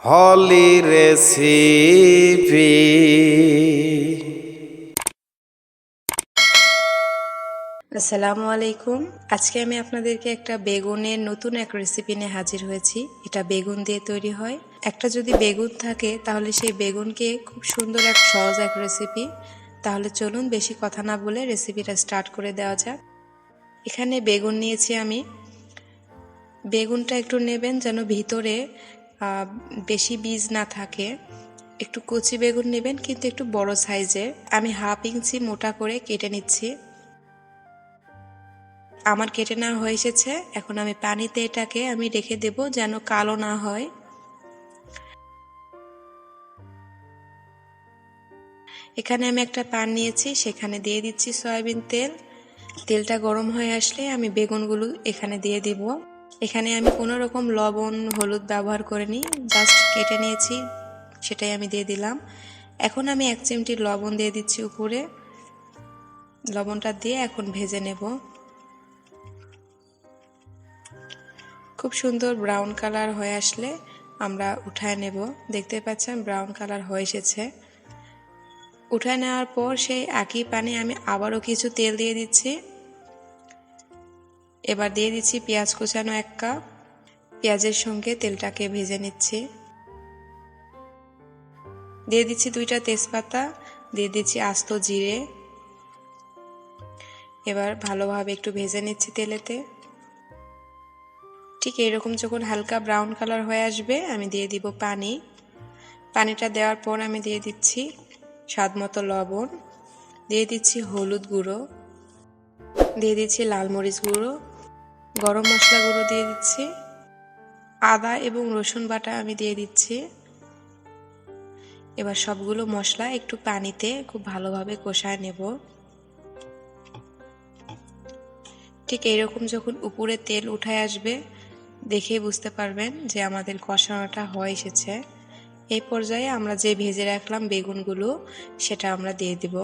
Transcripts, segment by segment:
হলি recipe. আসসালামু আলাইকুম। আজকে আমি আপনাদেরকে একটা বেগুনের নতুন এক রেসিপি নিয়ে হাজির হয়েছি। এটা বেগুন দিয়ে তৈরি হয়। একটা যদি বেগুন থাকে তাহলে সেই বেগুনকে খুব সুন্দর এক সহজ এক রেসিপি। তাহলে চলুন বেশি কথা না বলে রেসিপিটা স্টার্ট করে দেওয়া যাক। এখানে বেগুন নিয়েছি আমি। বেগুনটা একটু নেবেন যেন ভিতরে বেশি বীজ না থাকে। একটু কচি বেগুন নেবেন, কিন্তু একটু বড় সাইজের। আমি 1/2 ইঞ্চি মোটা করে কেটে নিচ্ছি। আমার কেটে নেওয়া হয়ে এসেছে। এখন আমি পানিতে এটাকে আমি রেখে দেব যেন কালো না হয়। এখানে আমি একটা প্যান নিয়েছি, সেখানে দিয়ে দিচ্ছি সয়াবিন তেল। তেলটা গরম হয়ে আসলে আমি বেগুনগুলো এখানে দিয়ে দিব। এখানে আমি কোনো রকম লবণ হলুদ ব্যবহার করিনি, জাস্ট কেটে নিয়েছি, সেটাই আমি দিয়ে দিলাম। এখন আমি 1 চিমটি লবণ দিয়ে দিচ্ছি উপরে। লবণটা দিয়ে এখন ভেজে নেব। খুব সুন্দর ব্রাউন কালার হয়ে আসলে আমরা উঠায় নেব। দেখতে পাচ্ছেন ব্রাউন কালার হয়ে এসেছে। উঠায় নেওয়ার পর সেই একই পানি আমি আবারও কিছু তেল দিয়ে দিচ্ছি। এবার দিয়ে দিচ্ছি পেঁয়াজ কুচানো 1 কাপ। পেঁয়াজের সঙ্গে তেলটাকে ভেজে নিচ্ছি। দিয়ে দিচ্ছি 2টা তেজপাতা, দিয়ে দিচ্ছি আস্ত জিরে। এবার ভালোভাবে একটু ভেজে নিচ্ছি তেলেতে। ঠিক এইরকম যখন হালকা ব্রাউন কালার হয়ে আসবে আমি দিয়ে দিব পানি। পানিটা দেওয়ার পর আমি দিয়ে দিচ্ছি স্বাদমতো লবণ, দিয়ে দিচ্ছি হলুদ গুঁড়ো, দিয়ে দিচ্ছি লাল মরিচ গুঁড়ো, গরম মশলা গুঁড়ো দিয়ে দিচ্ছি, আদা এবং রসুন বাটা আমি দিয়ে দিচ্ছি। এবার সবগুলো মশলা একটু পানিতে খুব ভালোভাবে কষায় নেব। ঠিক এইরকম যখন উপরে তেল উঠে আসবে দেখেই বুঝতে পারবেন যে আমাদের কষানোটা হয়ে এসেছে। এই পর্যায়ে আমরা যে ভেজে রাখলাম বেগুনগুলো সেটা আমরা দিয়ে দিব।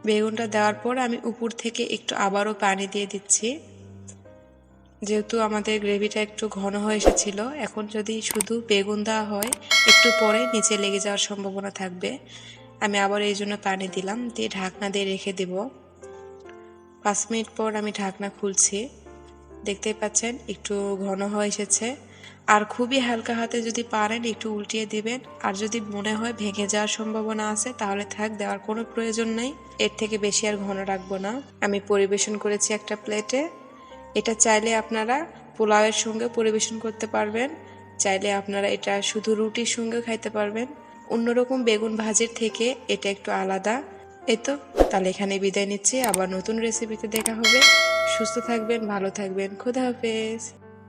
বেগুনটা দেওয়ার পর আমি উপর থেকে একটু আবারও পানি দিয়ে দিচ্ছি। যেহেতু আমাদের গ্রেভিটা একটু ঘন হয়ে এসেছিল, এখন যদি শুধু বেগুন দেওয়া হয় একটু পরে নিচে লেগে যাওয়ার সম্ভাবনা থাকবে। আমি আবার এই জন্য পানি দিলাম, দিয়ে ঢাকনা দিয়ে রেখে দেব। 5 মিনিট পর আমি ঢাকনা খুলছি। দেখতেই পাচ্ছেন একটু ঘন হয়ে এসেছে। আর খুবই হালকা হাতে যদি পারেন একটু উল্টিয়ে দিবেন। আর যদি মনে হয় ভেঙে যাওয়ার সম্ভাবনা আছে তাহলে থাক, দেওয়ার কোনো প্রয়োজন নেই। এর থেকে বেশি আর ঘন রাখবো না। আমি পরিবেশন করেছি একটা প্লেটে। এটা চাইলে আপনারা পোলাওয়ের সঙ্গে পরিবেশন করতে পারবেন, চাইলে আপনারা এটা শুধু রুটির সঙ্গেও খাইতে পারবেন। অন্যরকম বেগুন ভাজির থেকে এটা একটু আলাদা। এই তো, তাহলে এখানে বিদায় নিচ্ছি। আবার নতুন রেসিপিতে দেখা হবে। সুস্থ থাকবেন, ভালো থাকবেন। খোদা হাফেজ।